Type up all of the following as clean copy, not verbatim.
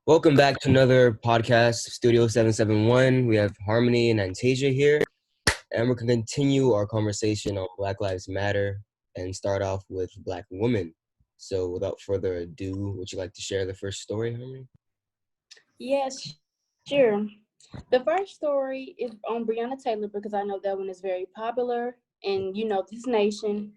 Welcome back to another podcast, Studio 771. We have Harmony and Antasia here, and we're going to continue our conversation on Black Lives Matter and start off with Black women. So without further ado, would you like to share the first story, Harmony? Yes, sure. The first story is on Breonna Taylor because I know that one is very popular in, this nation.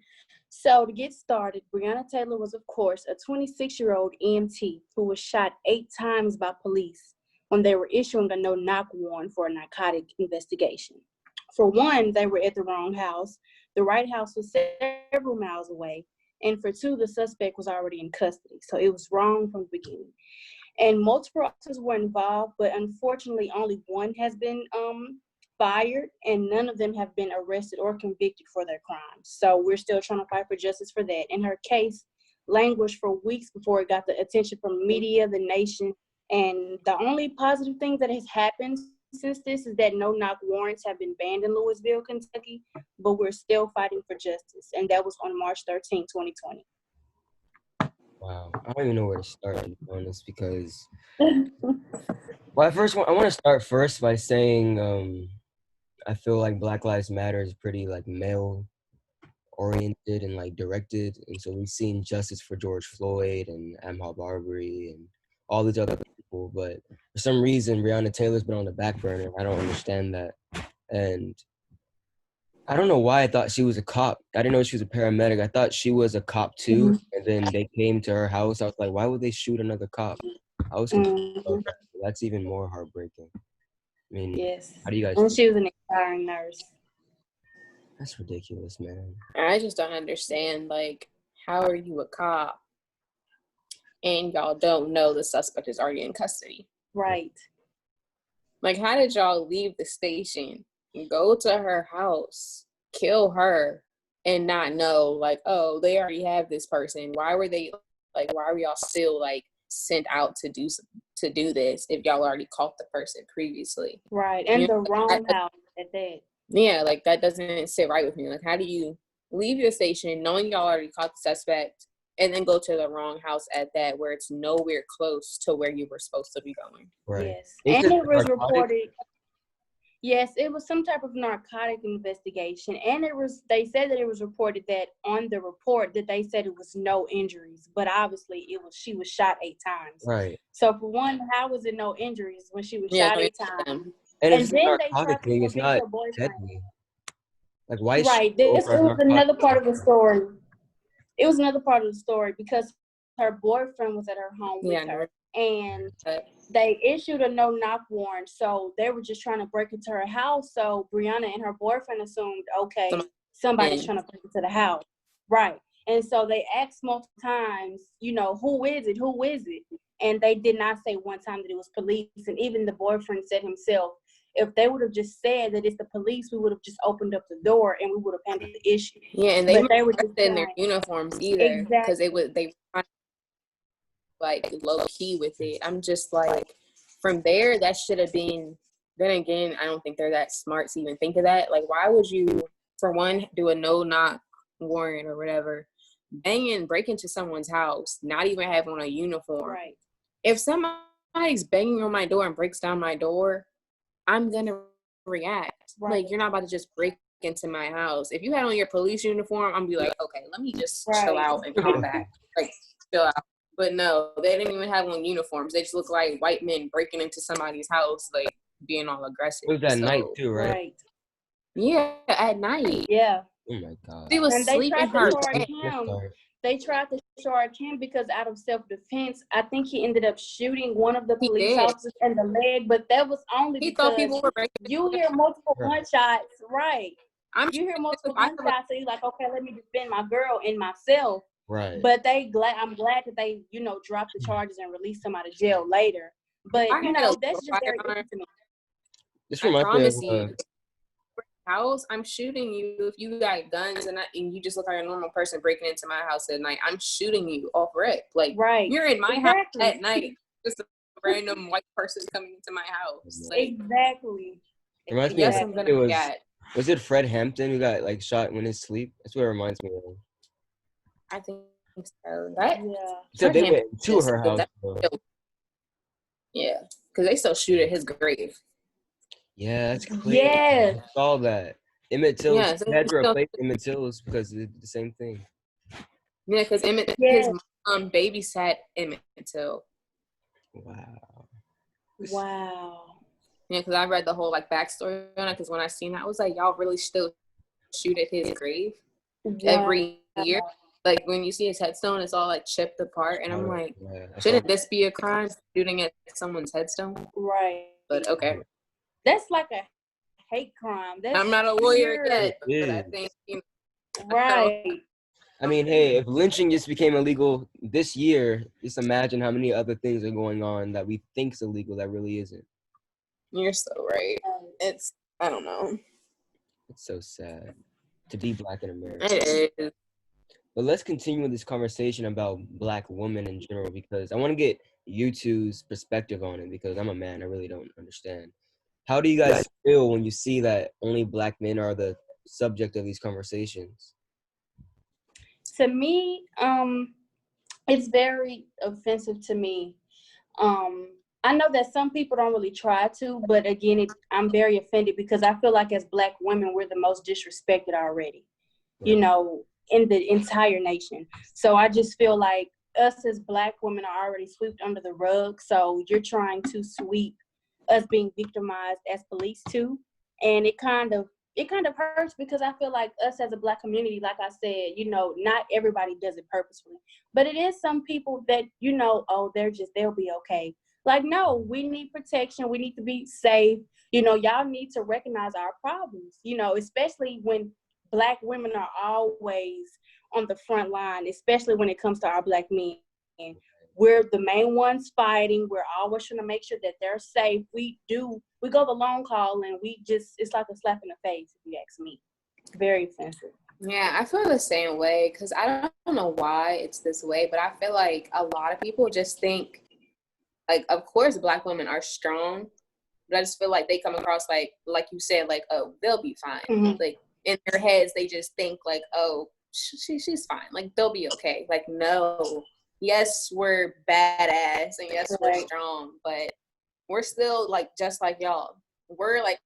So to get started, Breonna Taylor was, of course, a 26-year-old EMT who was shot 8 times by police when they were issuing a no-knock warrant for a narcotic investigation. For one, they were at the wrong house. The right house was several miles away. And for two, the suspect was already in custody. So it was wrong from the beginning. And multiple officers were involved, but unfortunately only one has been fired, and none of them have been arrested or convicted for their crimes. So we're still trying to fight for justice for that. And her case languished for weeks before it got the attention from media, the nation. And the only positive thing that has happened since this is that no-knock warrants have been banned in Louisville, Kentucky, but we're still fighting for justice. And that was on March 13, 2020. Wow, I don't even know where to start, to be honest, because well, I want to start first by saying I feel like Black Lives Matter is pretty like male oriented and like directed, and so we've seen justice for George Floyd and Ahmaud Arbery and all these other people, but for some reason Breonna Taylor's been on the back burner. I don't understand that, and I don't know why I thought she was a cop. I didn't know she was a paramedic. I thought she was a cop too, and then they came to her house. I was like, why would they shoot another cop? I was confused about that. That's even more heartbreaking. I mean, Yes. how do you guys And feel? she was an expiring nurse. That's ridiculous, man. I just don't understand, like, how are you a cop and y'all don't know the suspect is already in custody? Right. Like, how did y'all leave the station, go to her house, kill her, and not know, like, oh, they already have this person? Why were y'all still, like, sent out to do this if y'all already caught the person previously? Right, and the wrong house at that. Yeah, like, that doesn't sit right with me. Like, how do you leave your station knowing y'all already caught the suspect and then go to the wrong house at that, where it's nowhere close to where you were supposed to be going? Right. Yes, and it was reported. Yes, it was some type of narcotic investigation, and they said that it was reported that on the report that they said it was no injuries, but obviously she was shot 8 times. Right. So for one, how was it no injuries when she was shot 8 times? And if it's a narcotic thing, it's not deadly. Like, why? Right. It was another part of the story. It was another part of the story because her boyfriend was at her home with her, and they issued a no-knock warrant. So they were just trying to break into her house. So Breonna and her boyfriend assumed, okay, somebody's trying to break into the house. Right. And so they asked multiple times, who is it? Who is it? And they did not say one time that it was police. And even the boyfriend said himself, if they would have just said that it's the police, we would have just opened up the door and we would have handled the issue. Yeah, and they were just in their uniforms either, because they were like low key with it. I'm just like, from there, that should have been. Then again, I don't think they're that smart to even think of that. Like, why would you, for one, do a no-knock warrant or whatever, break into someone's house, not even have on a uniform? Right. If somebody's banging on my door and breaks down my door, I'm gonna react. Right. Like, you're not about to just break into my house. If you had on your police uniform, I'm be like, okay, let me just chill out and come back. Like, chill out. But no, they didn't even have on uniforms. They just look like white men breaking into somebody's house, like being all aggressive. It was at night too, right? Yeah, at night. Yeah. Oh my God. She was sleeping her. They tried to charge him because out of self-defense, I think he ended up shooting one of the police officers in the leg, but that was only because people were you hear multiple gunshots, right? You hear multiple gunshots, so you're like, okay, let me defend my girl and myself. Right. But I'm glad that they, dropped the charges and released him out of jail later. But, that's just very interesting to me. This reminds me of house, I'm shooting you if you got guns and you just look like a normal person breaking into my house at night. I'm shooting you off rip. Like, you're in my house at night. Just a random white person coming into my house. Like, exactly. Reminds me of was it Fred Hampton who got like shot in his sleep? That's what it reminds me of. I think so. So they went to her house. Yeah, because they still shoot at his grave. Yeah, that's crazy. Yes. I saw that. Emmett Till, Yeah, they had to replace Emmett Till's because it's the same thing. Yeah, because his Yes. mom babysat Emmett Till. Wow. Wow. Yeah, because I read the whole like backstory on it. Because when I seen that, I was like, y'all really still shoot at his grave every year. Like when you see his headstone, it's all like chipped apart, and I'm like, shouldn't this be a crime, shooting at someone's headstone? Right. But okay, that's like a hate crime. That's I'm not a lawyer weird. yet, but I think Right. I mean, hey, if lynching just became illegal this year, just imagine how many other things are going on that we think's illegal that really isn't. You're so right. It's I don't know. It's so sad to be Black in America. It is. But let's continue with this conversation about Black women in general, because I want to get you two's perspective on it, because I'm a man. I really don't understand. How do you guys feel when you see that only Black men are the subject of these conversations? To me, it's very offensive to me. I know that some people don't really try to, but again, I'm very offended because I feel like as Black women, we're the most disrespected already, you know, in the entire nation. So I just feel like us as Black women are already swept under the rug. So you're trying to sweep us being victimized as police too. And it kind of hurts because I feel like us as a Black community, like I said, you know, not everybody does it purposefully, but it is some people that, you know, oh, they'll be okay. Like, no, we need protection. We need to be safe. You know, y'all need to recognize our problems, you know, especially when Black women are always on the front line, especially when it comes to our Black men. We're the main ones fighting. We're always trying to make sure that they're safe. We go the long haul, and it's like a slap in the face, if you ask me. Very offensive. Yeah, I feel the same way because I don't know why it's this way, but I feel like a lot of people just think, like, of course, Black women are strong, but I just feel like they come across like you said, like, oh, they'll be fine. Mm-hmm. Like in their heads, they just think like, oh, she's fine. Like they'll be okay. Like no, yes, we're badass and yes, we're strong, but we're still like just like y'all. We're like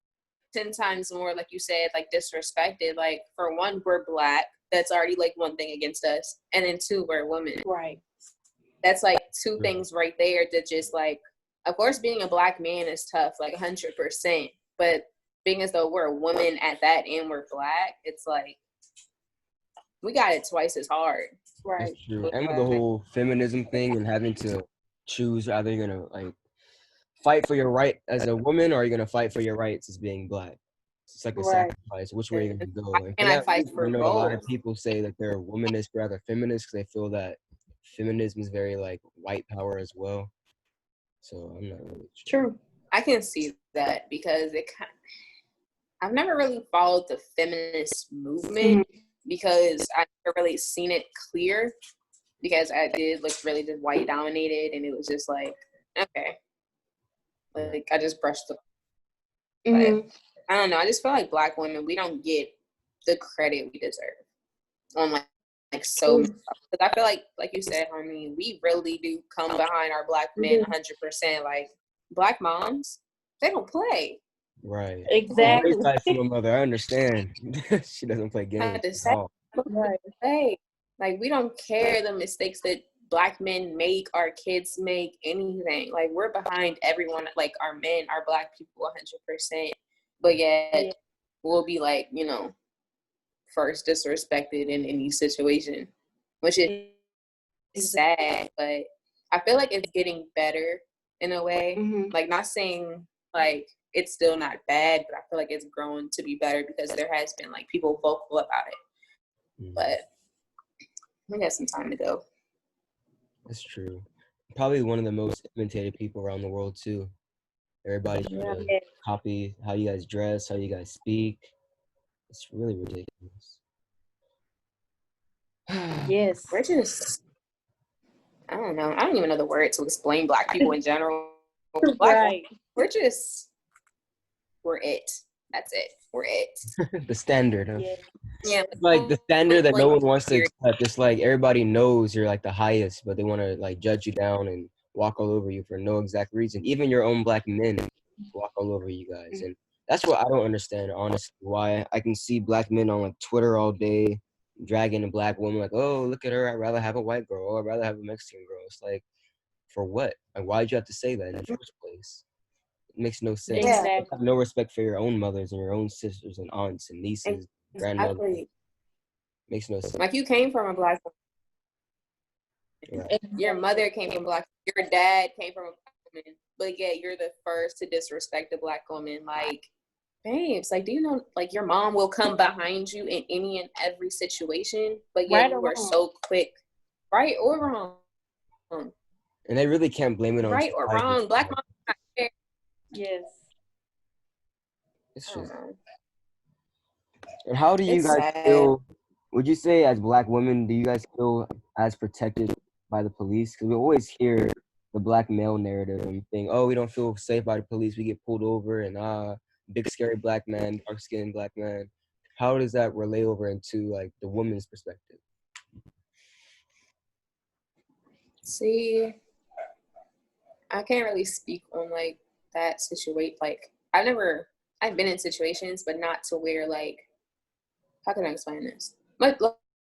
10 times more, like you said, like disrespected. Like for one, we're Black. That's already like one thing against us, and then two, we're women. Right. That's like two things right there that just like, of course, being a Black man is tough, like 100%. But being as though we're a woman at that and we're Black, it's like we got it twice as hard. Right. That's true. And with the whole feminism thing and having to choose, either you're gonna like fight for your right as a woman or you're gonna fight for your rights as being Black. It's like a sacrifice. Which way you're gonna go? And I fight for both. A lot of people say that they're womanists rather feminists because they feel that feminism is very like white power as well. So I'm not really sure. True. I can see that because I've never really followed the feminist movement because I've never really seen it clear because I did look really just white dominated and it was just like, okay. Like I just brushed the but I don't know, I just feel like Black women, we don't get the credit we deserve on like so because I feel like you said, homie, we really do come behind our Black men 100%. Like Black moms, they don't play. Right. Exactly. From a mother, I understand. She doesn't play games at all. Right. Hey, like we don't care the mistakes that Black men make, our kids make, anything. Like we're behind everyone, like our men, our Black people 100%. But yet we'll be like, you know, first disrespected in any situation, which is sad, but I feel like it's getting better in a way. Like not saying like it's still not bad, but I feel like it's grown to be better because there has been like people vocal about it. But we got some time to go. That's true. Probably one of the most imitated people around the world too. Everybody's trying to copy how you guys dress, how you guys speak. It's really ridiculous. Yes. We're just, I don't know. I don't even know the word to explain Black people in general. Black, we're it. That's it. We're it. The standard. Huh? Yeah. It's like the standard that no one wants to accept. It's like everybody knows you're like the highest, but they want to like judge you down and walk all over you for no exact reason. Even your own black men walk all over you guys. And that's what I don't understand, honestly, why I can see black men on like Twitter all day dragging a black woman like, oh, look at her, I'd rather have a white girl, or I'd rather have a Mexican girl. It's like, for what? Like, why'd you have to say that in the first place? It makes no sense. Yeah. You have no respect for your own mothers and your own sisters and aunts and nieces, grandmothers. Exactly. Makes no sense. Like, you came from a black woman. Right. Your mother came from black. Your dad came from a black woman, but yet you're the first to disrespect a black woman. Like, babes, like, do you know, like, your mom will come behind you in any and every situation, but yet you are so quick, right or wrong. And they really can't blame it on right or wrong. Black mom. Yes. It's just. And how do you It's guys sad. feel? Would you say, as black women, do you guys feel as protected by the police? Because we always hear the black male narrative and think, oh, we don't feel safe by the police. We get pulled over and big scary black man, dark skinned black man. How does that relay over into like the woman's perspective? See, I can't really speak on like that situation. Like, I've been in situations, but not to where, like, how can I explain this? But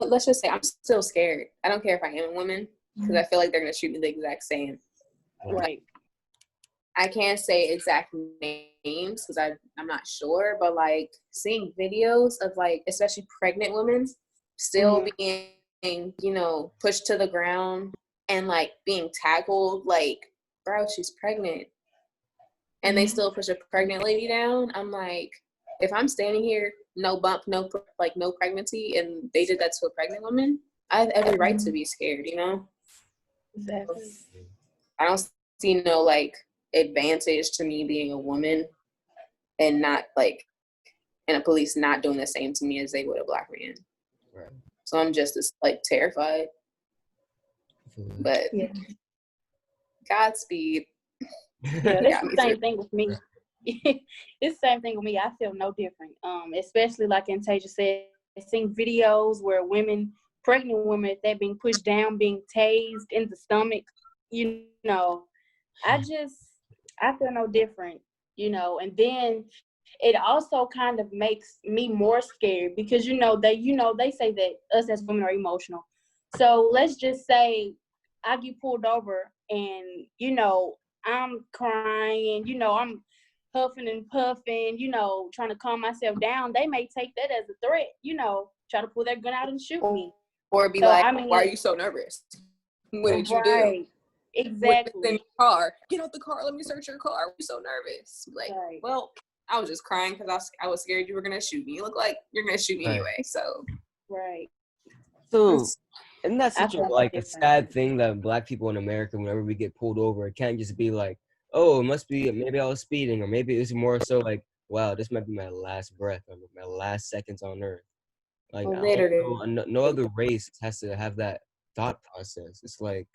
let's just say I'm still scared. I don't care if I am a woman, because I feel like they're going to shoot me the exact same. Right. I can't say exact names because I'm not sure, but like seeing videos of like, especially pregnant women still being, you know, pushed to the ground and like being tackled, like, bro, she's pregnant. And they still push a pregnant lady down. I'm like, if I'm standing here, no bump, no pregnancy, and they did that to a pregnant woman, I have every right to be scared, you know? Exactly. I don't see no like advantage to me being a woman and not like, and a police not doing the same to me as they would a black man. Right. So I'm just as like terrified. But Godspeed. Yeah, it's the same thing with me. It's the same thing with me. I feel no different. Especially like Antasia said, seeing videos where pregnant women, they're being pushed down, being tased in the stomach. You know, I feel no different. You know, and then it also kind of makes me more scared because they say that us as women are emotional. So let's just say I get pulled over and I'm crying, I'm huffing and puffing, trying to calm myself down. They may take that as a threat, try to pull their gun out and shoot me. Or be why are you so nervous? What did you do? Exactly. In the car. Get out the car. Let me search your car. We're so nervous. Like, well, I was just crying because I was scared you were going to shoot me. You look like you're going to shoot me anyway, so. Right. So, isn't that such a sad thing that black people in America, whenever we get pulled over, it can't just be like, oh, it must be, maybe I was speeding, or maybe it's more so like, wow, this might be my last breath, or my last seconds on earth. Like, no other race has to have that thought process. It's like,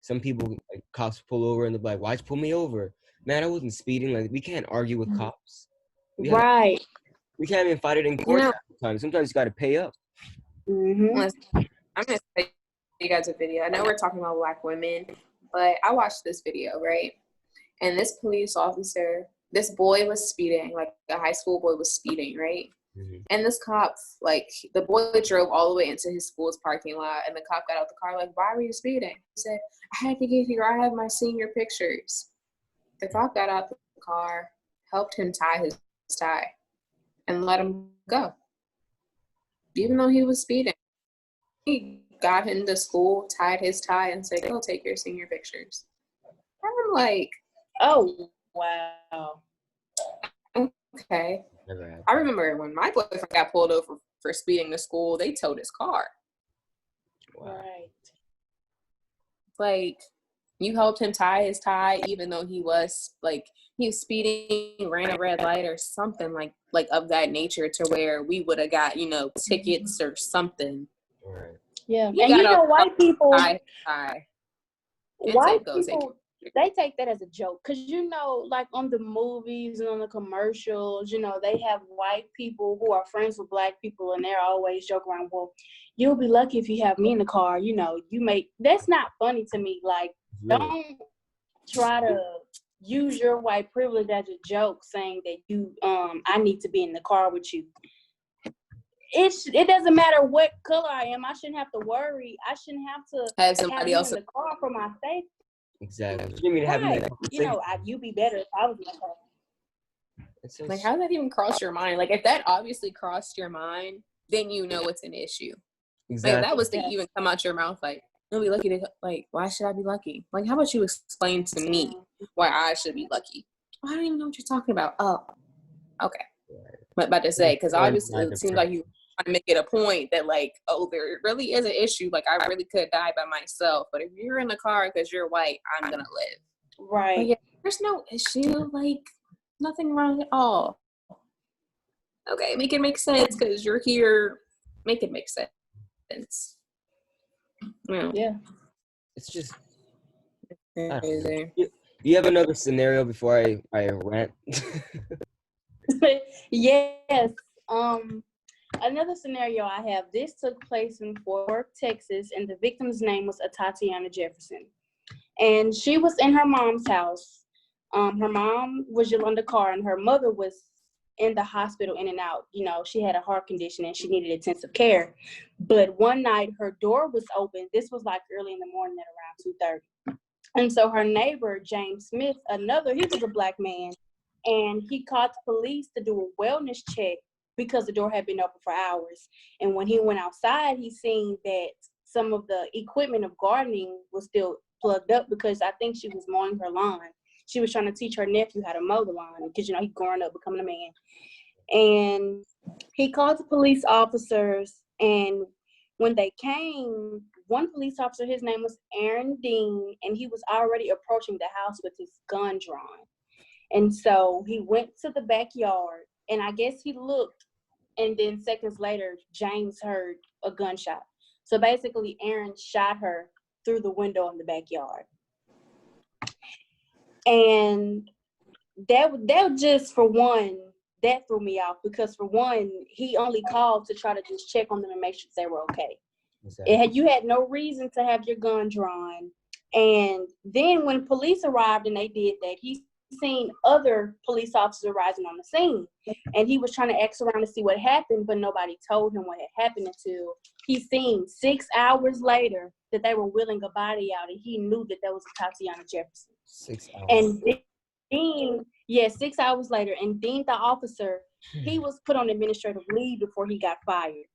some people, like, cops pull over and they're like, why'd you pull me over? Man, I wasn't speeding. Like, we can't argue with cops. We can't even fight it in court sometimes. Sometimes you got to pay up. Mm-hmm. I'm going to show you guys a video. I know we're talking about black women, but I watched this video, right? And this police officer, this boy was speeding, like a high school boy was speeding, right? Mm-hmm. And this cop, like, the boy drove all the way into his school's parking lot, and the cop got out the car, like, why were you speeding? He said, I had to get here. I have my senior pictures. The cop got out the car, helped him tie his tie, and let him go. Even though he was speeding. He got him to school, tied his tie, and said, go take your senior pictures. I'm like, oh, wow. Okay. I remember when my boyfriend got pulled over for speeding to school, they towed his car. Right. Like, you helped him tie his tie, even though he was speeding, ran a red light or something like of that nature, to where we would have got, tickets or something. Right. Yeah. And white people, they take that as a joke. Because, like on the movies and on the commercials, they have white people who are friends with black people, and they're always joking around, well, you'll be lucky if you have me in the car. That's not funny to me. Like, don't try to use your white privilege as a joke, saying that I need to be in the car with you. It doesn't matter what color I am. I shouldn't have to worry. I shouldn't have to Have somebody you else in the car for my safety. Exactly. You mean having Right. that You'd be better if I was in the car. Like, how did that even cross your mind? Like, if that obviously crossed your mind, then you know it's an issue. Exactly. Like, if that was to even come out your mouth, like, you'll be lucky to, like, why should I be lucky? Like, how about you explain to me why I should be lucky? Oh, I don't even know what you're talking about. Oh, okay. But about to say, because obviously it seems like you want to make it a point that, like, oh, there really is an issue. Like, I really could die by myself. But if you're in the car because you're white, I'm going to live. Right. But yeah, there's no issue. Like, nothing wrong at all. Okay, make it make sense because you're here. Make it make sense. Yeah. It's just. Do you have another scenario before I rant? Yes. Another scenario I have. This took place in Fort Worth, Texas, and the victim's name was Atatiana Jefferson, and she was in her mom's house. Her mom was Yolanda Carr, and her mother was in the hospital, in and out. You know, she had a heart condition and she needed intensive care. But one night her door was open. This was like early in the morning at around 2:30. And so her neighbor, James Smith, he was a black man, and he called the police to do a wellness check because the door had been open for hours. And when he went outside, he seen that some of the equipment of gardening was still plugged up because I think she was mowing her lawn. She was trying to teach her nephew how to mow the lawn because, he's growing up, becoming a man. And he called the police officers, and when they came, one police officer, his name was Aaron Dean, and he was already approaching the house with his gun drawn. And so he went to the backyard, and I guess he looked, and then seconds later, James heard a gunshot. So basically, Aaron shot her through the window in the backyard. And that just, for one, that threw me off because, for one, he only called to try to just check on them and make sure they were okay. Exactly. You had no reason to have your gun drawn. And then when police arrived and they did that, he seen other police officers rising on the scene. And he was trying to ask around to see what happened, but nobody told him what had happened until he seen 6 hours later that they were wheeling a body out, and he knew that was Tatiana Jefferson. 6 hours. And Dean, 6 hours later, and Dean, the officer, he was put on administrative leave before he got fired.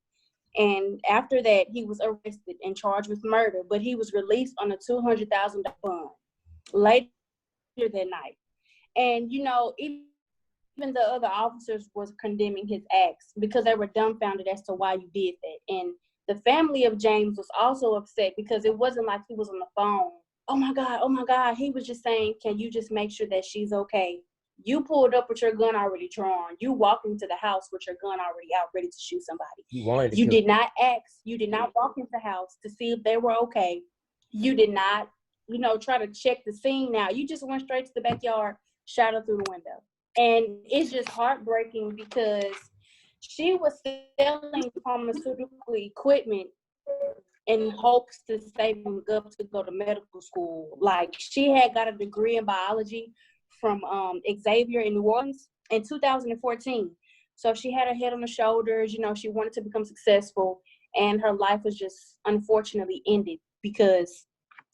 And after that, he was arrested and charged with murder, but he was released on a $200,000 bond later that night. And, even the other officers was condemning his acts because they were dumbfounded as to why you did that. And the family of James was also upset because it wasn't like he was on the phone. Oh my God. He was just saying, can you just make sure that she's okay? You pulled up with your gun already drawn. You walked into the house with your gun already out, ready to shoot somebody. You did not ask. You did not walk into the house to see if they were okay. You did not, try to check the scene now. You just went straight to the backyard, shot her through the window. And it's just heartbreaking because she was selling pharmaceutical equipment in hopes to save him up to go to medical school. Like, she had got a degree in biology from Xavier in New Orleans in 2014. So she had her head on her shoulders, she wanted to become successful, and her life was just unfortunately ended because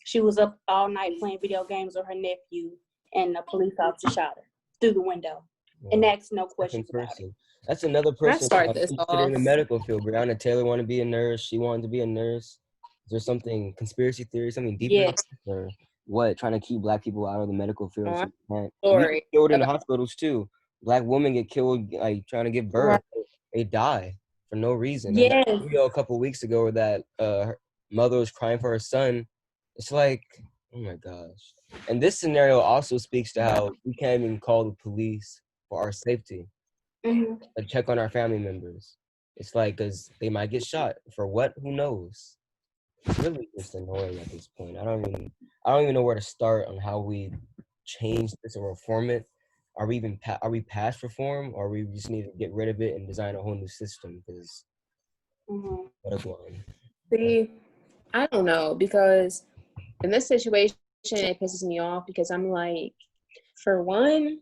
she was up all night playing video games with her nephew, and a police officer shot her through the window. Wow. And that's no questions about it. That's another person in the medical field. Breonna Taylor wanted to be a nurse. She wanted to be a nurse. Is there something, conspiracy theory, something deeper? Yes. Or what, trying to keep black people out of the medical field? Story. Killed in the hospitals too. Black women get killed like trying to give birth. Right. They die for no reason. Yes. And a couple weeks ago where that her mother was crying for her son. It's like, oh my gosh. And this scenario also speaks to how we can't even call the police for our safety. Mm-hmm. Like, check on our family members. It's like, because they might get shot. For what? Who knows? It's really just annoying at this point. I don't even know where to start on how we change this or reform it. Are we past reform, or we just need to get rid of it and design a whole new system? Because what a one. See, I don't know, because in this situation, it pisses me off because I'm like, for one,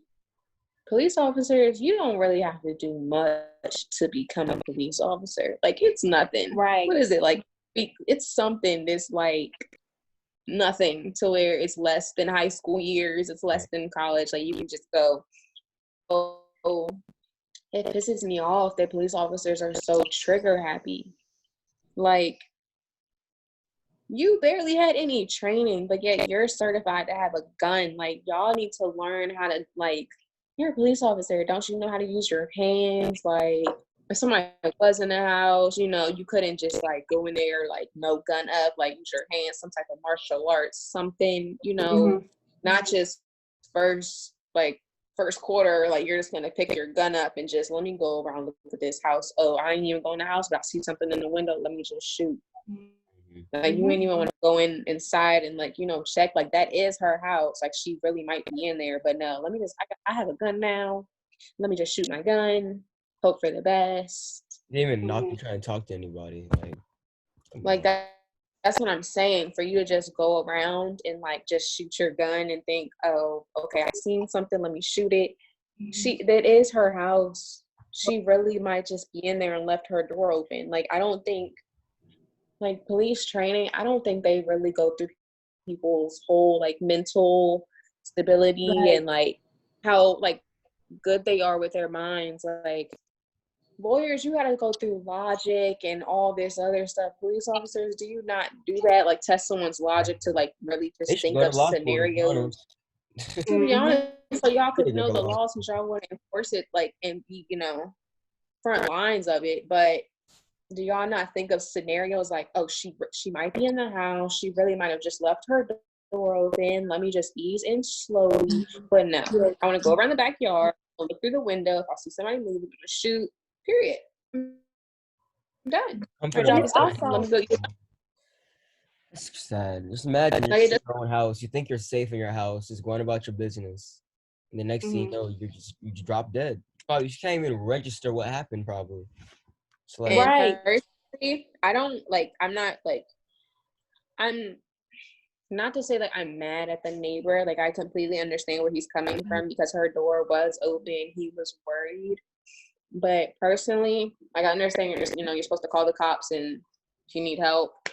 police officers, you don't really have to do much to become a police officer. Like, it's nothing. Right. What is it? Like, it's something that's like nothing to where it's less than high school years. It's less than college. Like, you can just go, oh, it pisses me off that police officers are so trigger happy. Like, you barely had any training, but yet you're certified to have a gun. Like, y'all need to learn how to, like, you're a police officer. Don't you know how to use your hands? Like, if somebody was in the house, you know, you couldn't just, like, go in there, like, no gun up, like, use your hands, some type of martial arts, something, you know, not just first quarter, like, you're just going to pick your gun up and just, let me go around, look at this house. Oh, I ain't even going in the house, but I see something in the window. Let me just shoot. Like, you ain't even want to go inside and, like, you know, check. Like, that is her house. Like, she really might be in there. But no, let me just, I have a gun now. Let me just shoot my gun. Hope for the best. You didn't even knock and try and talk to anybody. Like that's what I'm saying. For you to just go around and, like, just shoot your gun and think, oh, okay, I seen something. Let me shoot it. That is her house. She really might just be in there and left her door open. Like, I don't think, like, police training, I don't think they really go through people's whole, like, mental stability and, like, how, like, good they are with their minds. Like, lawyers, you gotta go through logic and all this other stuff. Police officers, do you not do that? Like, test someone's logic to, like, really just think of scenarios. To be honest, so y'all could know the law, since y'all want to enforce it, like, and be, you know, front lines of it. But do y'all not think of scenarios like, oh, she might be in the house, she really might have just left her door open, let me just ease in slowly. But no, I want to go around the backyard, I'll look through the window, if I see somebody move, I'm gonna shoot, period. I'm done. It's sad. Just imagine you're in your own house, you think you're safe in your house, just going about your business, and the next thing you know, you just drop dead. Probably you can't even register what happened, probably. So, like, personally, I'm not to say that I'm mad at the neighbor. Like, I completely understand where he's coming from because her door was open. He was worried. But personally, like, I understand you're supposed to call the cops and if you need help.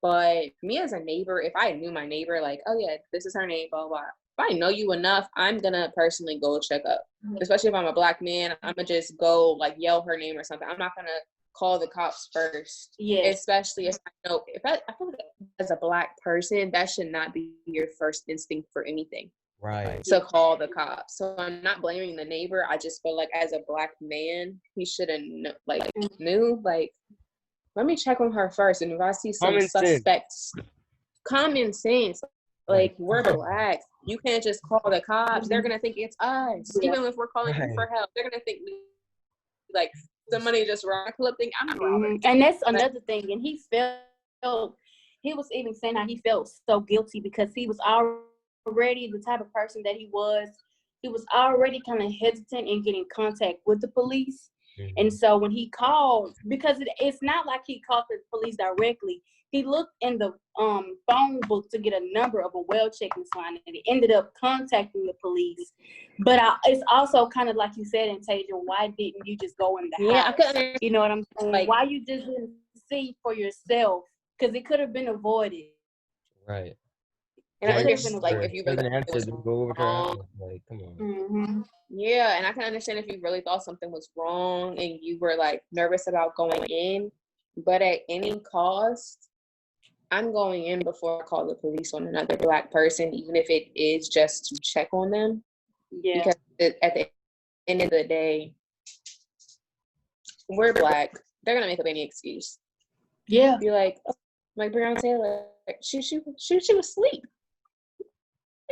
But me as a neighbor, if I knew my neighbor, like, oh yeah, this is her name, blah, blah, if I know you enough, I'm gonna personally go check up. Especially if I'm a Black man, I'm gonna just go, like, yell her name or something. I'm not gonna call the cops first. Yeah. Especially if I know, I feel like as a Black person, that should not be your first instinct for anything. Right. To call the cops. So I'm not blaming the neighbor. I just feel like as a Black man, he should have knew, like, let me check on her first. And if I see some suspects, common sense, like, we're Black. You can't just call the cops. They're going to think it's us. Yeah. Even if we're calling you for help, they're going to think, like, somebody just pull up, think I'm robbing. And that's another thing. And he was even saying how he felt so guilty because he was already the type of person that he was. He was already kind of hesitant in getting contact with the police. And so when he called, because it's not like he called the police directly, he looked in the phone book to get a number of a well-checked line, and he ended up contacting the police. But it's also kind of like you said, in Tasia, why didn't you just go in the house? You know what I'm saying? Like, why you just didn't see for yourself? Because it could have been avoided. Right. And I understand, like, if you go over to her house, like, come on. Yeah, and I can understand if you really thought something was wrong and you were, like, nervous about going in, but at any cost, I'm going in before I call the police on another Black person, even if it is just to check on them. Yeah. Because at the end of the day, we're Black. They're gonna make up any excuse. Yeah. Be like, oh, like Breonna Taylor, she was asleep.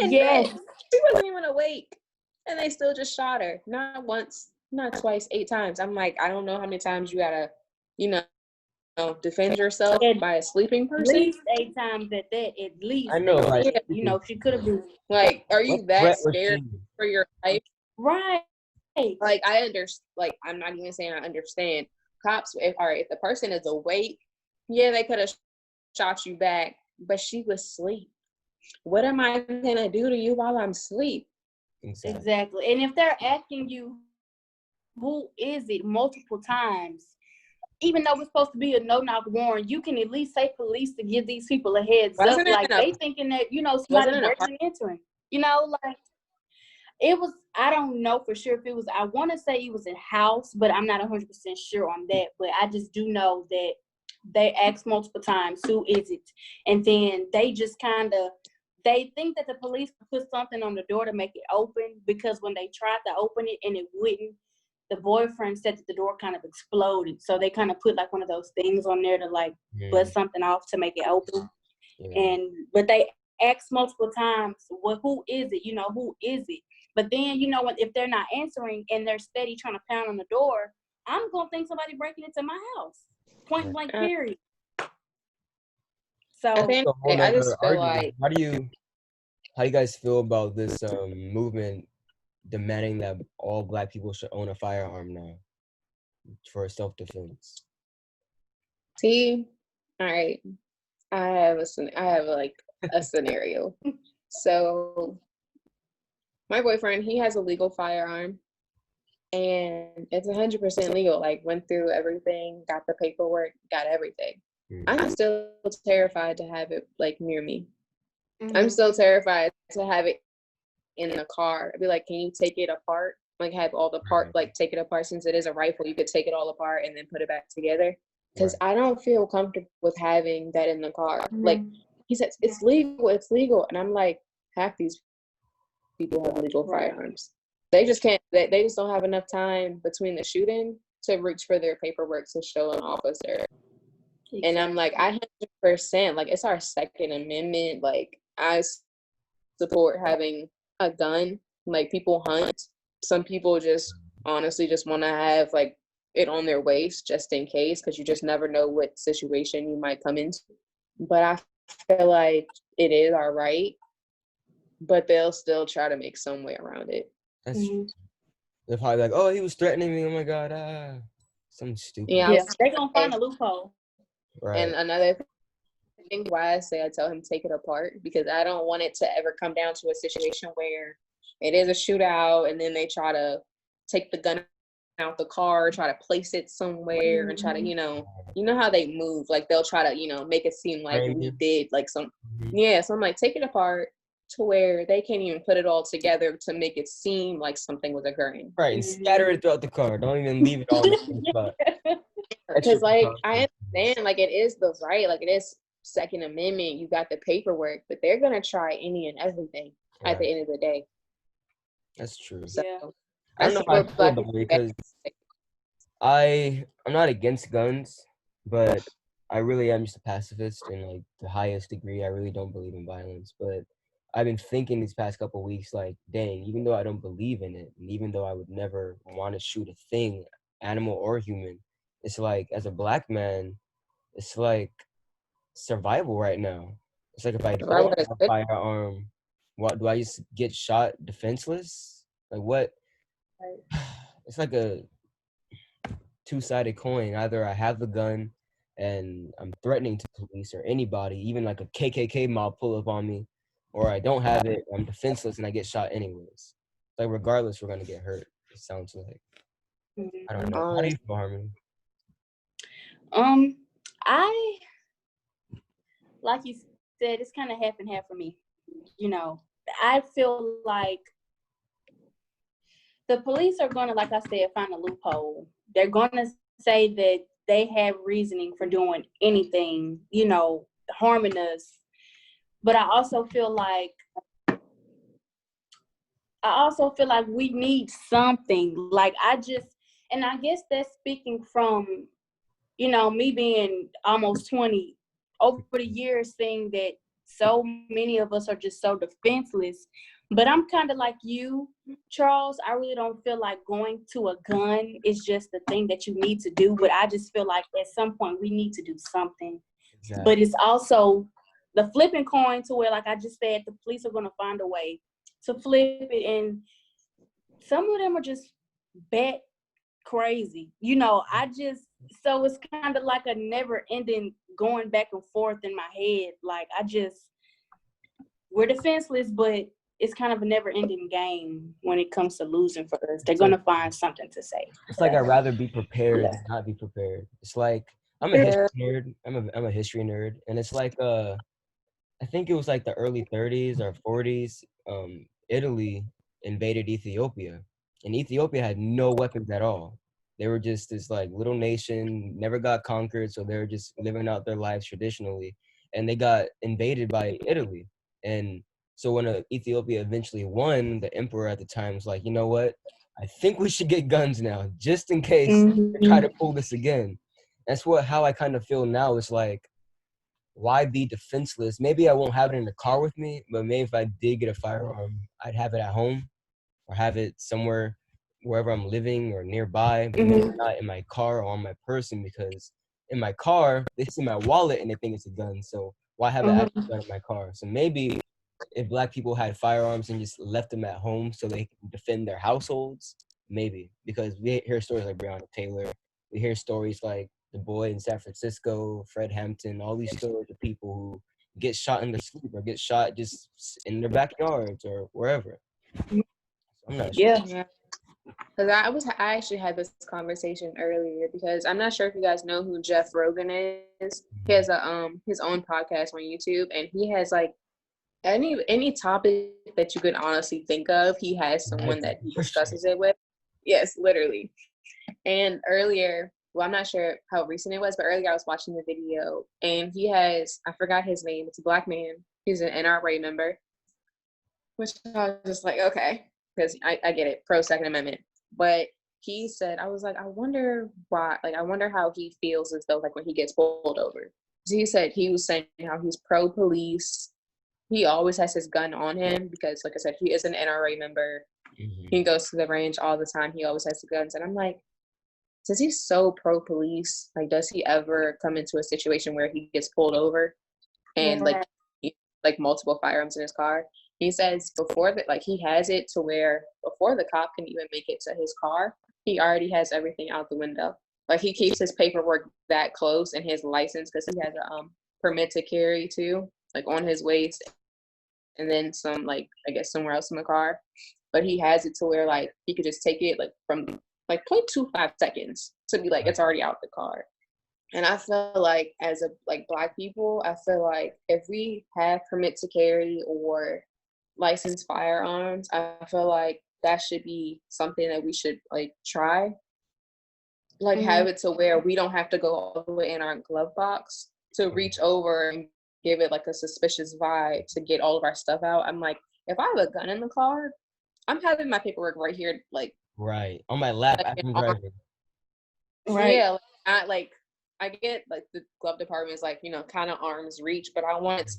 And yes, she wasn't even awake. And they still just shot her. Not once, not twice, 8 times. I'm like, I don't know how many times you gotta, defend yourself by a sleeping person. At least 8 times at that, at least. I know, like, she could have been. Like, are you that scared for your life? Right. Like, I understand. Like, I'm not even saying I understand. Cops, if the person is awake, yeah, they could have shot you back, but she was asleep. what am I gonna do to you while I'm asleep? Exactly. And if they're asking you, who is it, multiple times, even though it's supposed to be a no-knock warrant, you can at least say police to give these people a heads up. Like, they thinking that, somebody breaking and entering. Like, it was, I don't know for sure if it was, I want to say it was a house, but I'm not 100% sure on that. But I just do know that they asked multiple times, who is it? And then they just they think that the police put something on the door to make it open, because when they tried to open it and it wouldn't, the boyfriend said that the door kind of exploded. So they kind of put like one of those things on there to like bust something off to make it open. Yeah. But they asked multiple times, well, who is it? Who is it? But then, if they're not answering and they're steady trying to pound on the door, I'm going to think somebody breaking into my house. Point blank, period. So I just feel like, how do you guys feel about this movement demanding that all Black people should own a firearm now for self-defense? See, all right, I have a scenario. So my boyfriend, he has a legal firearm, and it's 100% legal. Like, went through everything, got the paperwork, got everything. I'm still terrified to have it like near me. I'm still terrified to have it in the car. I'd be like, can you take it apart? Like, have all the part, like take it apart. Since it is a rifle, you could take it all apart and then put it back together. Because I don't feel comfortable with having that in the car. Like, he says, it's legal. And I'm like, half these people have legal firearms. They just can't, they just don't have enough time between the shooting to reach for their paperwork to show an officer. Exactly. And I'm like, 100%, like, it's our Second Amendment. Like, I support having a gun. Like, people hunt. Some people just honestly just want to have like it on their waist just in case, because you just never know what situation you might come into. But I feel like it is our right, but they'll still try to make some way around it. That's they're probably like, oh, he was threatening me. Oh my God, something stupid. Yeah, they're gonna find a loophole. Right. And another thing why I tell him take it apart, because I don't want it to ever come down to a situation where it is a shootout and then they try to take the gun out the car, try to place it somewhere and try to, you know how they move. Like, they'll try to, make it seem like we did like some, so I'm like, take it apart to where they can't even put it all together to make it seem like something was occurring. Right, and scatter it throughout the car. Don't even leave it all in the same spot. Because, like, I understand, like, it is the right, like, it is Second Amendment, you got the paperwork, but they're gonna try any and everything at the end of the day. That's true. So, I don't know how I feel about it, because I'm not against guns, but I really am just a pacifist in like the highest degree. I really don't believe in violence, but I've been thinking these past couple of weeks, like, dang, even though I don't believe in it, and even though I would never want to shoot a thing, animal or human, it's like, as a Black man, it's like survival right now. It's like, if I don't have a firearm, what do I just get shot defenseless? Like, what? It's like a two-sided coin. Either I have the gun and I'm threatening to police or anybody, even like a KKK mob pull up on me, or I don't have it, I'm defenseless and I get shot anyways. Like, regardless, we're gonna get hurt. It sounds like. I don't know. How do you feel, Harmony? I, like you said, it's kind of half and half for me. I feel like the police are going to, like I said, find a loophole. They're going to say that they have reasoning for doing anything, harming us. But I also feel like we need something. Like, I guess that's speaking from, me being almost 20, over the years, seeing that so many of us are just so defenseless. But I'm kind of like you, Charles. I really don't feel like going to a gun is just the thing that you need to do. But I just feel like at some point we need to do something. Exactly. But it's also the flipping coin to where, like I just said, the police are going to find a way to flip it. And some of them are just bat crazy. So it's kind of like a never ending going back and forth in my head. Like, we're defenseless, but it's kind of a never-ending game when it comes to losing for us. They're gonna find something to say. It's like I'd rather be prepared than not be prepared. It's like I'm a history nerd. I'm a history nerd, and it's like I think it was like the early 30s or 40s. Italy invaded Ethiopia, and Ethiopia had no weapons at all. They were just this like little nation, never got conquered, so they were just living out their lives traditionally, and they got invaded by Italy. And so when Ethiopia eventually won, the emperor at the time was like, you know what? I think we should get guns now, just in case they try to pull this again. That's how I kind of feel now. It's like, why be defenseless? Maybe I won't have it in the car with me, but maybe if I did get a firearm, I'd have it at home or have it somewhere wherever I'm living or nearby, but maybe not in my car or on my person, because in my car, they see my wallet and they think it's a gun. So why have an actual gun in my car? So maybe if Black people had firearms and just left them at home so they can defend their households, maybe. Because we hear stories like Breonna Taylor. We hear stories like the boy in San Francisco, Fred Hampton, all these stories of people who get shot in their sleep or get shot just in their backyards or wherever. I'm not sure. Yeah. Because I actually had this conversation earlier, because I'm not sure if you guys know who Jeff Rogan is. He has his own podcast on YouTube, and he has like any topic that you could honestly think of, he has someone that he discusses it with. Yes, literally. And earlier, well, I'm not sure how recent it was, but earlier I was watching the video, and he has, I forgot his name. It's a Black man. He's an NRA member, which I was just like, okay, because I get it, pro Second Amendment. But he said, I was like, I wonder why, like, I wonder how he feels as though, like, when he gets pulled over. So he said he was saying how he's pro police. He always has his gun on him because, like I said, he is an NRA member. He goes to the range all the time. He always has the guns. And I'm like, since he's so pro police, like, does he ever come into a situation where he gets pulled over and like multiple firearms in his car? He says before that, like, he has it to where before the cop can even make it to his car, he already has everything out the window. Like, he keeps his paperwork that close and his license, because he has a permit to carry too, like on his waist, and then some, like, I guess somewhere else in the car. But he has it to where, like, he could just take it like from like 0.25 seconds to be like, it's already out the car. And I feel like as a like Black people, I feel like if we have permit to carry or licensed firearms, I feel like that should be something that we should like try. Like have it to where we don't have to go all the way in our glove box to reach over and give it like a suspicious vibe to get all of our stuff out. I'm like, if I have a gun in the car, I'm having my paperwork right here, like right on my lap like, as I'm driving. Right. Yeah, like, I get like the glove department is like, you know, kind of arm's reach, but I want it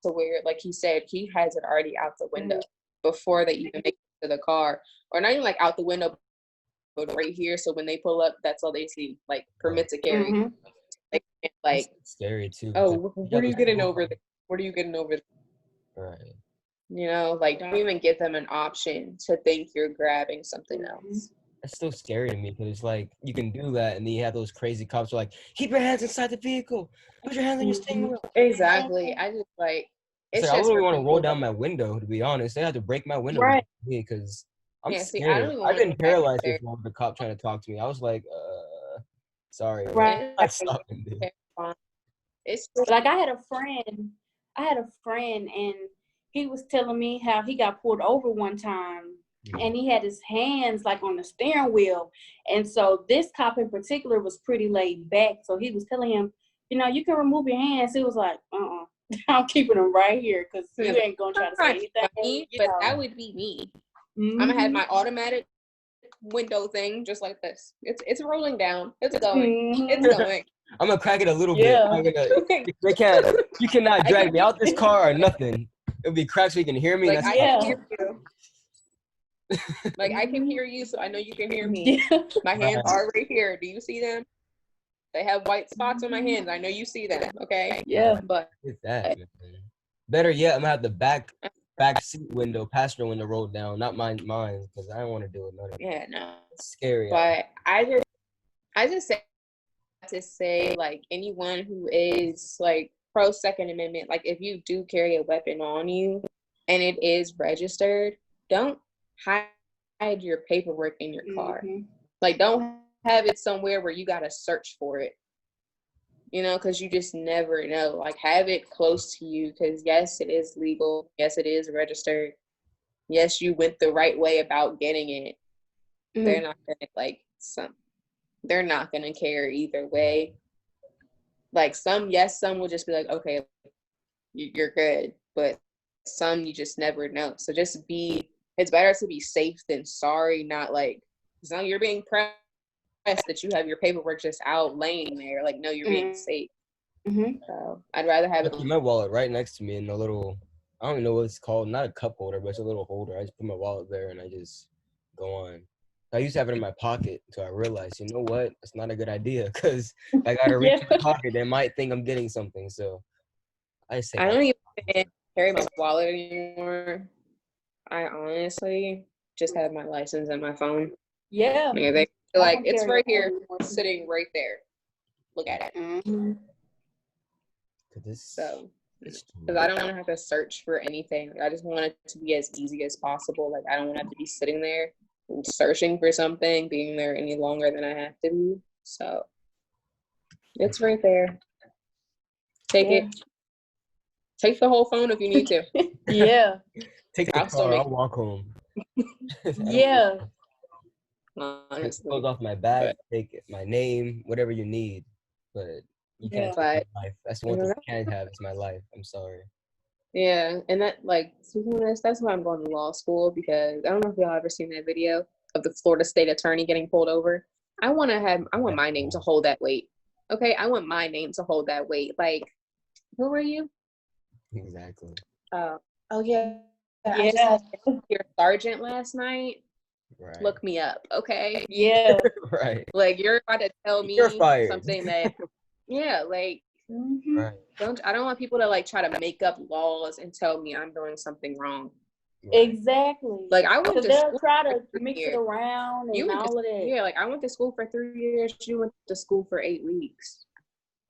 to where, like he said, he has it already out the window before they even make it to the car, or not even like out the window, but right here. So when they pull up, that's all they see, like permit to carry. Like scary too. Oh, what are you getting over there? What are you getting over there? Right. You know, like don't even give them an option to think you're grabbing something else. That's still scary to me, because it's like you can do that, and then you have those crazy cops who are like, keep your hands inside the vehicle, put your hands on your steering wheel. Exactly. I just like it's like, I wouldn't want to roll down my window, to be honest. They have to break my window because I'm scared. I've been paralyzed before with the cop trying to talk to me. I was like, sorry. Right. I'm stopping, dude. It's like I had a friend and he was telling me how he got pulled over one time and he had his hands like on the steering wheel. And so this cop in particular was pretty laid back. So he was telling him, you know, you can remove your hands. He was like, I'm keeping them right here because you ain't going to try to say anything. But that would be me. I'm going to have my automatic window thing just like this. It's rolling down. It's going. It's going. I'm going to crack it a little bit. You cannot drag me out this car or nothing. It'll be cracked so you can hear me. Like, I can hear you. Like, I can hear you, so I know you can hear me. My hands are right here. Do you see them? They have white spots on my hands. I know you see them, okay? Yeah. But better yet, I'm going to have the back seat window, passenger window rolled down, not mine, because I don't want to do it. None of it. Yeah, no. It's scary. But I just say, like, anyone who is, like, pro Second Amendment, like, if you do carry a weapon on you, and it is registered, don't hide your paperwork in your car. Like, don't have it somewhere where you gotta search for it. You know, because you just never know. Like, have it close to you, because yes, it is legal. Yes, it is registered. Yes, you went the right way about getting it. They're not gonna they're not gonna care either way. Like, some will just be like, okay, you're good, but some you just never know. So just it's better to be safe than sorry. Not like, because now you're being pressed that you have your paperwork just out laying there. Like, no, you're being safe. So I'd rather have it. My wallet right next to me in a little, I don't even know what it's called, not a cup holder, but it's a little holder. I just put my wallet there and I just go on. I used to have it in my pocket until I realized, you know what, it's not a good idea, because if I gotta reach in my pocket, they might think I'm getting something. So I don't even carry my wallet anymore. I honestly just have my license and my phone. Yeah. They like, it's right here, sitting right there. Look at it. So, because I don't want to have to search for anything. I just want it to be as easy as possible. Like, I don't want to have to be sitting there searching for something, being there any longer than I have to be. So it's right there. Take it. Take the whole phone if you need to. Yeah. Take the car. I'll walk home. Yeah. Honestly. Close off my back. Take it, my name, whatever you need. But you can't take my life. That's the one thing I can't have. It's my life. I'm sorry. Yeah, and that, like, that's why I'm going to law school, because I don't know if y'all ever seen that video of the Florida state attorney getting pulled over. I want my name to hold that weight. Okay, I want my name to hold that weight. Like, who are you? Exactly. Oh yeah. I just had your sergeant last night. Right. Look me up, okay? Yeah. Right. Like, you're about to tell me something that, yeah, like. Right. I don't want people to, like, try to make up laws and tell me I'm doing something wrong. Right. Exactly. Like, I went to they'll school try to mix it around and all of that. Yeah, like, I went to school for 3 years. You went to school for 8 weeks.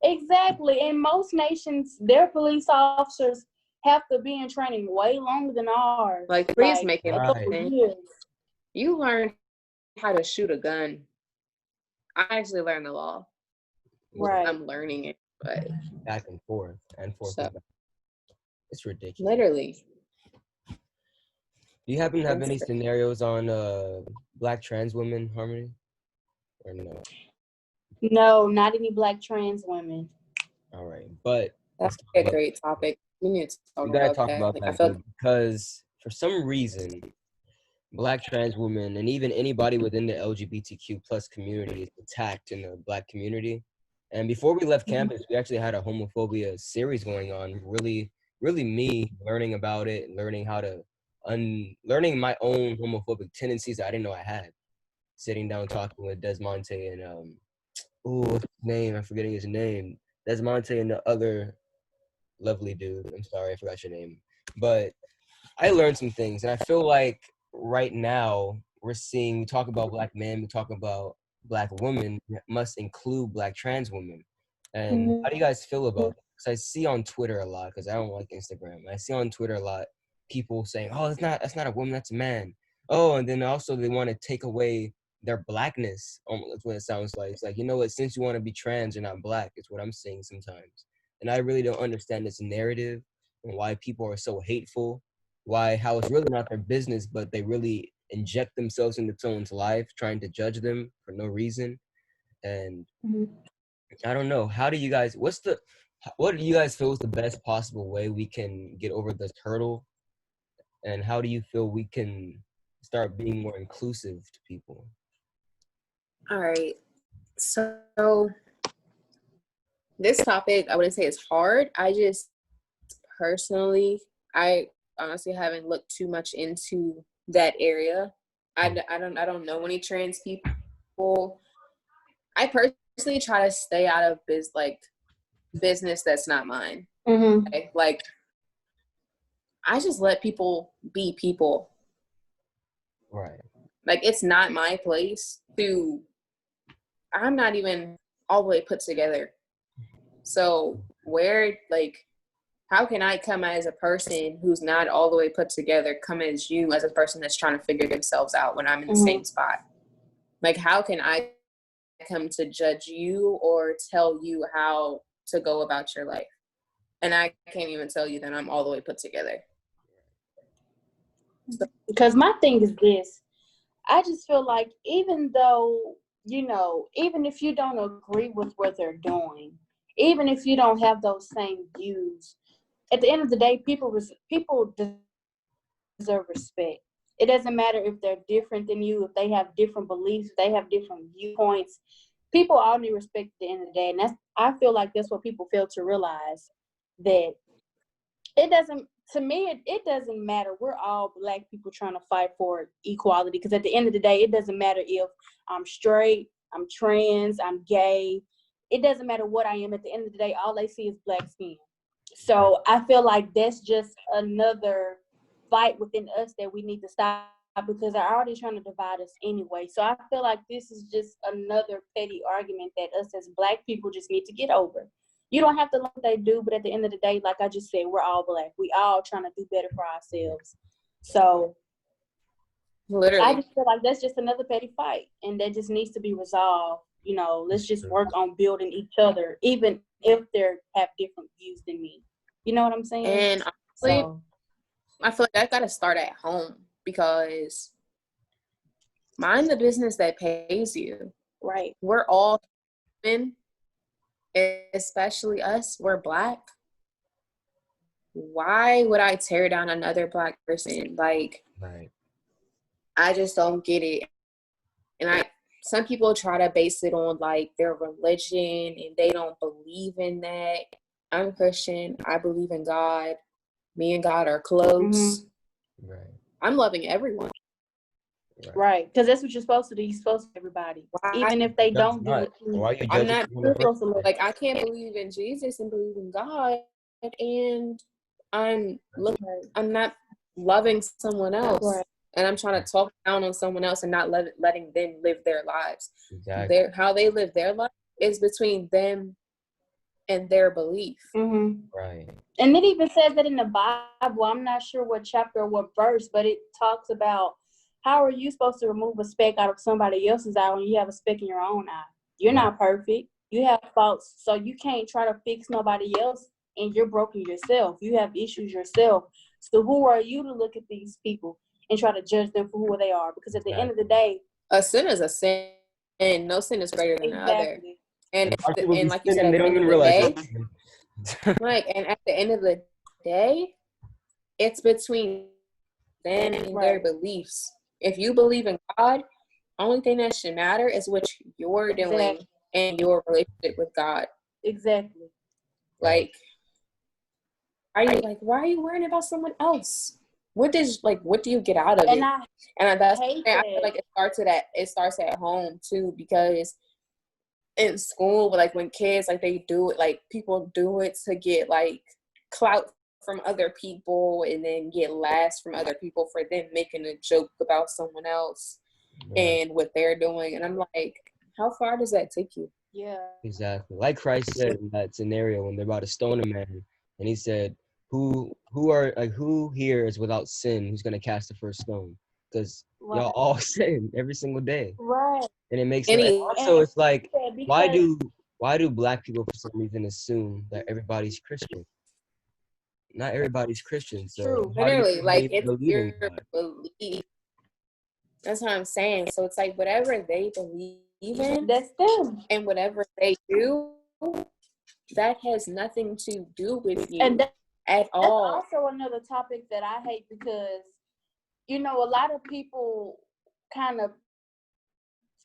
Exactly. In most nations, their police officers have to be in training way longer than ours. Like, please make it sense. You learn how to shoot a gun. I actually learned the law. Right. I'm learning it. But back and forth so, it's ridiculous. Literally. Do you happen to have any scenarios on Black trans women, Harmony? Or no? No, not any Black trans women. All right, but that's a great topic. We need to talk about that. Because for some reason, Black trans women and even anybody within the LGBTQ plus community is attacked in the Black community. And before we left campus, we actually had a homophobia series going on. Really me learning about it, learning how to learning my own homophobic tendencies that I didn't know I had. Sitting down talking with Desmonte and what's his name? I'm forgetting his name. Desmonte and the other lovely dude. I'm sorry, I forgot your name. But I learned some things, and I feel like right now we talk about Black men, we talk about Black women, must include Black trans women. And how do you guys feel about that? Because I see on Twitter a lot, because I don't like Instagram. I see on Twitter a lot people saying, "Oh, that's not a woman, that's a man." Oh, and then also they want to take away their Blackness. That's what it sounds like. It's like, you know what? Since you want to be trans, you're not Black. It's what I'm saying sometimes, and I really don't understand this narrative and why people are so hateful. How it's really not their business, but they really inject themselves into someone's life, trying to judge them for no reason. And I don't know. How do you guys? What do you guys feel is the best possible way we can get over this hurdle? And how do you feel we can start being more inclusive to people? All right. So this topic, I wouldn't say it's hard. I just personally, I honestly haven't looked too much into that area. I don't know any trans people. I personally try to stay out of business that's not mine. Okay? Like, I just let people be people. Right. Like, it's not my place I'm not even all the way put together. So how can I come as a person who's not all the way put together, come as you as a person that's trying to figure themselves out when I'm in the same spot? Like, how can I come to judge you or tell you how to go about your life? And I can't even tell you that I'm all the way put together. Because my thing is this, I just feel like even though, you know, even if you don't agree with what they're doing, even if you don't have those same views, at the end of the day, people deserve respect. It doesn't matter if they're different than you, if they have different beliefs, if they have different viewpoints. People all need respect at the end of the day. And I feel like that's what people fail to realize, that it doesn't, to me, it doesn't matter. We're all Black people trying to fight for equality, because at the end of the day, it doesn't matter if I'm straight, I'm trans, I'm gay. It doesn't matter what I am. At the end of the day, all they see is Black skin. So I feel like that's just another fight within us that we need to stop, because they're already trying to divide us anyway. So I feel like this is just another petty argument that us as Black people just need to get over. You don't have to like what they do, but at the end of the day, like I just said, we're all Black. We all trying to do better for ourselves. So literally, I just feel like that's just another petty fight, and that just needs to be resolved. You know, let's just work on building each other, even if they have different views than me. You know what I'm saying? And honestly, I feel like that got to start at home, because mind the business that pays you. Right. We're all human, especially us. We're Black. Why would I tear down another Black person? Like, Right. I just don't get it. And some people try to base it on like their religion, and they don't believe in that. I'm Christian. I believe in God. Me and God are close. Right. I'm loving everyone. Right. Because that's what you're supposed to do. You're supposed to everybody. Even if they don't do it. Why are you I'm judging? not like, I can't believe in Jesus and believe in God, and I'm not loving someone else. Right. And I'm trying to talk down on someone else and not letting them live their lives. Exactly. How they live their life is between them and their belief. Right. And it even says that in the Bible. I'm not sure what chapter or what verse, but it talks about how are you supposed to remove a speck out of somebody else's eye when you have a speck in your own eye? You're not perfect. You have faults, so you can't try to fix nobody else, and you're broken yourself. You have issues yourself. So who are you to look at these people and try to judge them for who they are? Because at the end of the day, a sin is a sin, and no sin is greater than the other. And like you said, at the end of the day, like, and at the end of the day, it's between them and their beliefs. If you believe in God, only thing that should matter is what you're doing and your relationship with God. Exactly. Like, why are you worrying about someone else? What do you get out of it? And that's I feel like it starts at home too, because in school, like when kids they do it, like people do it to get like clout from other people, and then get laughs from other people for them making a joke about someone else and what they're doing. And I'm like, how far does that take you? Yeah. Exactly. Like Christ said in that scenario when they're about to stone a man, and he said, who here is without sin, who's gonna cast the first stone? Because y'all all sin every single day. Right. And it makes sense. Also, it's like, why do Black people for some reason assume that everybody's Christian? Not everybody's Christian. So true. Literally, like, it's your belief. That's what I'm saying. So it's like whatever they believe in, that's them. And whatever they do, that has nothing to do with you at all. That's also another topic that I hate, because, you know, a lot of people kind of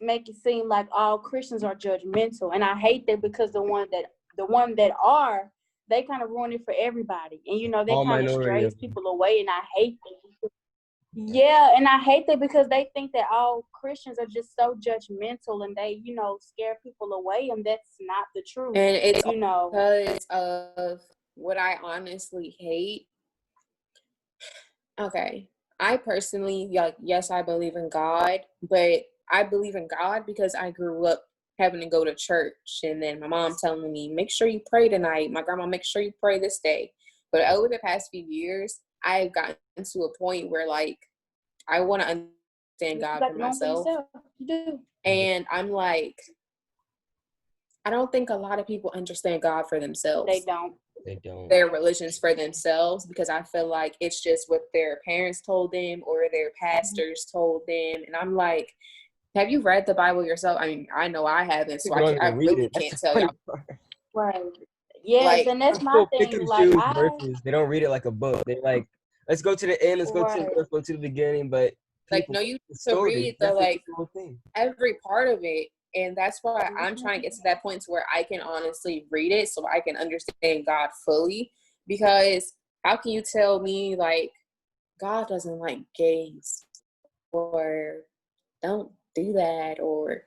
make it seem like all Christians are judgmental. And I hate that, because the one that are, they kind of ruin it for everybody. And, you know, they kind of strays people away. And I hate that. Yeah, and I hate that, because they think that all Christians are just so judgmental, and they, you know, scare people away, and that's not the truth. And it's, you know, because of what I honestly hate. Okay, I personally, yes, I believe in God, but I believe in God because I grew up having to go to church, and then my mom telling me, make sure you pray tonight. My grandma, make sure you pray this day. But over the past few years, I've gotten to a point where like I want to understand God for myself. You do. And I'm like, I don't think a lot of people understand God for themselves. They don't. Their religions for themselves, because I feel like it's just what their parents told them or their pastors told them. And I'm like, have you read the Bible yourself? I mean, I know I haven't, so I really can't tell y'all. Right. Yes, like, and that's my thing. Like, verses. They don't read it like a book. They like, let's go to the end. Let's go to the beginning. But like, no, you to read the like every part of it. And that's why I'm trying to get to that point to where I can honestly read it so I can understand God fully. Because how can you tell me, like, God doesn't like gays or don't do that or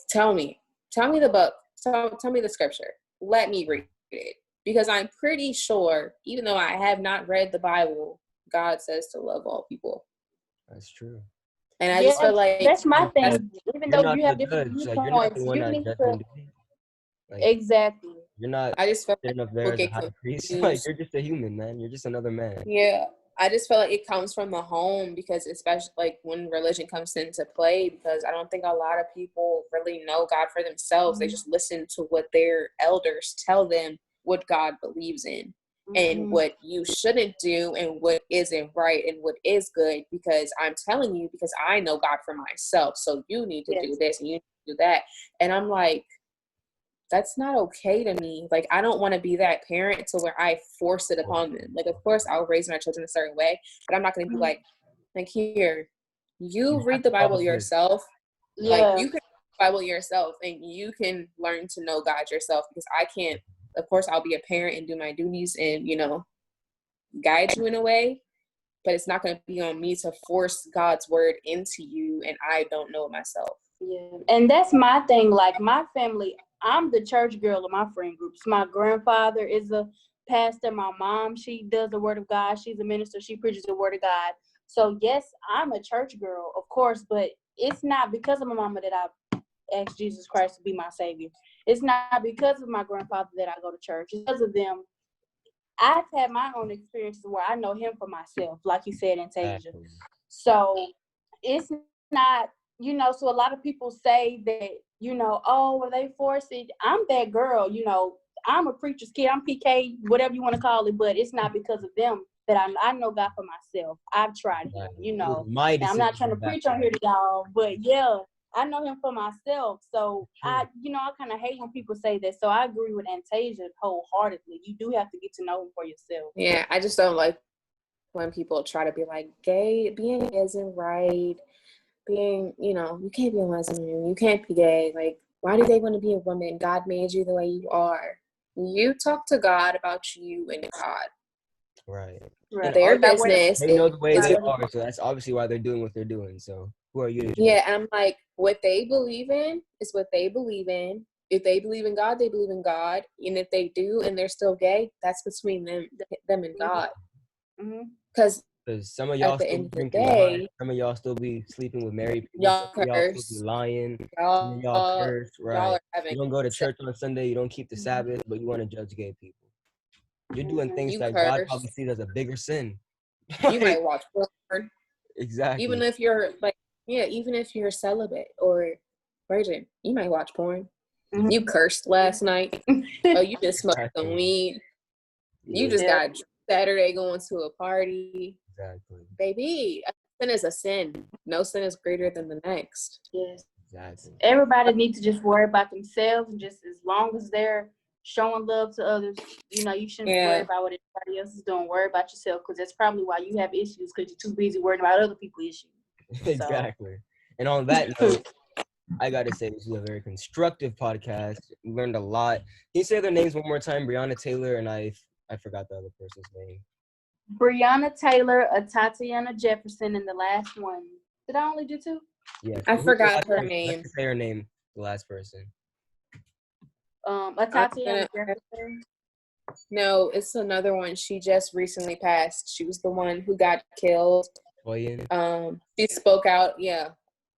tell me the book, tell me the scripture. Let me read it. Because I'm pretty sure, even though I have not read the Bible, God says to love all people. That's true. And I just feel like that's my thing. Even though you have different viewpoints, you need to exactly. You're not. I just feel like up there as a high priest. Like, you're just a human, man. You're just another man. Yeah, I just feel like it comes from the home, because especially like when religion comes into play, because I don't think a lot of people really know God for themselves. They just listen to what their elders tell them what God believes in. And what you shouldn't do and what isn't right and what is good, because I'm telling you, because I know God for myself. So you need to do this and you need to do that. And I'm like, that's not okay to me. Like, I don't want to be that parent to where I force it upon them. Like, of course, I'll raise my children a certain way, but I'm not going to be like here, you read the Bible yourself. Like, you can read the Bible yourself and you can learn to know God yourself, because I can't. Of course, I'll be a parent and do my duties and, you know, guide you in a way, but it's not going to be on me to force God's word into you, and I don't know it myself. Yeah, and that's my thing. Like, my family, I'm the church girl of my friend groups. My grandfather is a pastor. My mom, she does the word of God. She's a minister. She preaches the word of God. So, yes, I'm a church girl, of course, but it's not because of my mama that I asked Jesus Christ to be my savior. It's not because of my grandfather that I go to church. It's because of them. I've had my own experiences where I know him for myself, like you said, Antasia. So it's not, you know, so a lot of people say that, you know, oh, well, they force it. I'm that girl, you know, I'm a preacher's kid. I'm PK, whatever you want to call it, but it's not because of them that I know God for myself. I've tried him, you know. I'm not trying to preach on here to y'all, but yeah, I know him for myself. So I kind of hate when people say that. So I agree with Antasia wholeheartedly. You do have to get to know him for yourself. Yeah, I just don't like when people try to be like, being gay isn't right. Being, you know, you can't be a lesbian. You can't be gay. Like, why do they want to be a woman? God made you the way you are. You talk to God about you and God. Right. Their business. They know the way they are, so that's obviously why they're doing what they're doing. So who are you? Yeah, and I'm like, what they believe in is what they believe in. If they believe in God, they believe in God. And if they do and they're still gay, that's between them and God. Because some of y'all still drinking wine, some of y'all still be sleeping with married people, y'all some of y'all still be lying, some of y'all curse, right? You don't go to church on Sunday, you don't keep the Sabbath, but you want to judge gay people. You're doing things that God probably sees as a bigger sin. You might watch porn. Exactly. Even if you're even if you're celibate or virgin, you might watch porn. You cursed last night. Oh, you just smoked some weed. You just got Saturday going to a party. Exactly. Baby, a sin is a sin. No sin is greater than the next. Yes. Exactly. Everybody needs to just worry about themselves, and just as long as they're showing love to others, you know, you shouldn't worry about what everybody else is doing. Worry about yourself, because that's probably why you have issues, because you're too busy worrying about other people's issues. Exactly. And on that note, I gotta say this is a very constructive podcast. We learned a lot. Can you say their names one more time? Breonna Taylor and I forgot the other person's name. Breonna Taylor, Tatiana Jefferson, and the last one. Did I only do two? Yeah. I forgot her name. Let's say her name, the last person. Tatiana Jefferson. No, it's another one. She just recently passed. She was the one who got killed. Owen. She spoke out. Yeah.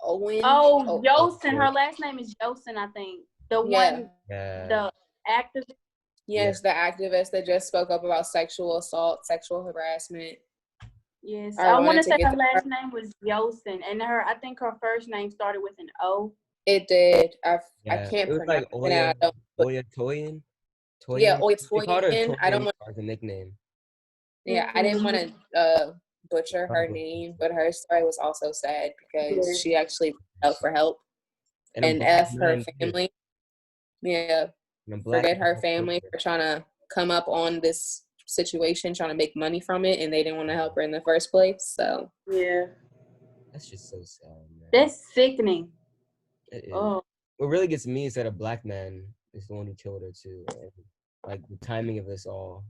Owen. Oh, Yosin. Her last name is Yosin, I think. The one, the actor. Yes, the activist that just spoke up about sexual assault, sexual harassment. Yes, I I want wanted to to say get her last name was Yosin, and I think her first name started with an O. It did. I Yeah, can't it was like pronounce it. I don't. Oya Toyin. Yeah, Toyin. They called her Oitoyen. I don't Toyin want. as a nickname. Yeah, I didn't want to butcher her name, but her story was also sad because Yes. she actually reached out for help And a and black F her man too. family. Yeah, And a black forget her man family too. for trying to come up on this situation, trying to make money from it, and they didn't want to help her in the first place. So Yeah, That's just so sad, man. that's sickening. It is. Oh, What really gets me is that a black man is the one who killed her too. And like the timing of this all.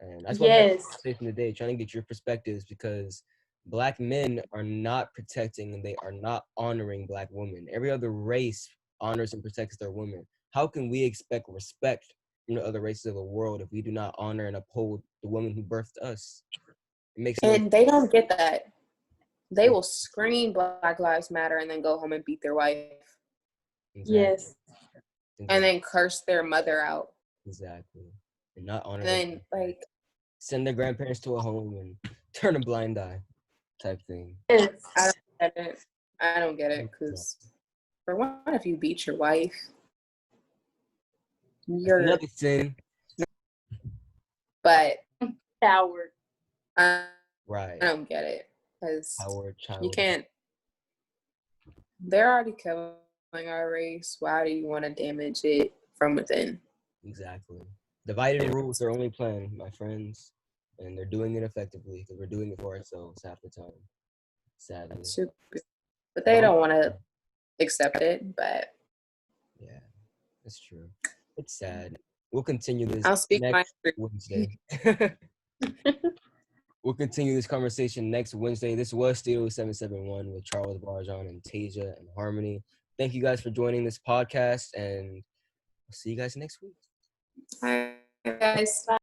And that's why we have yes, this conversation today, trying to get your perspectives, because black men are not protecting and they are not honoring black women. Every other race honors and protects their women. How can we expect respect from the other races of the world if we do not honor and uphold the woman who birthed us? It makes no and they don't get that. They will scream Black Lives Matter and then go home and beat their wife yes, and then curse their mother out. Exactly. And not honor And them. then like Send their grandparents to a home and turn a blind eye type thing. yes. I don't get it because for one, if you beat your wife, you're Another sin. But Coward. I Right. don't get it because Our child. you can't. They're already killing our race. Why do you want to damage it from within? Exactly. Divided and rule is their only plan, my friends. And they're doing it effectively because we're doing it for ourselves half the time. Sadly. But they don't want to accept it. But yeah, that's true. It's sad. We'll continue this I'll speak next my Wednesday. We'll continue this conversation next Wednesday. This was Studio 771 with Charles Barjon and Tasia and Harmony. Thank you guys for joining this podcast, and I'll see you guys next week. Hi, guys. Bye.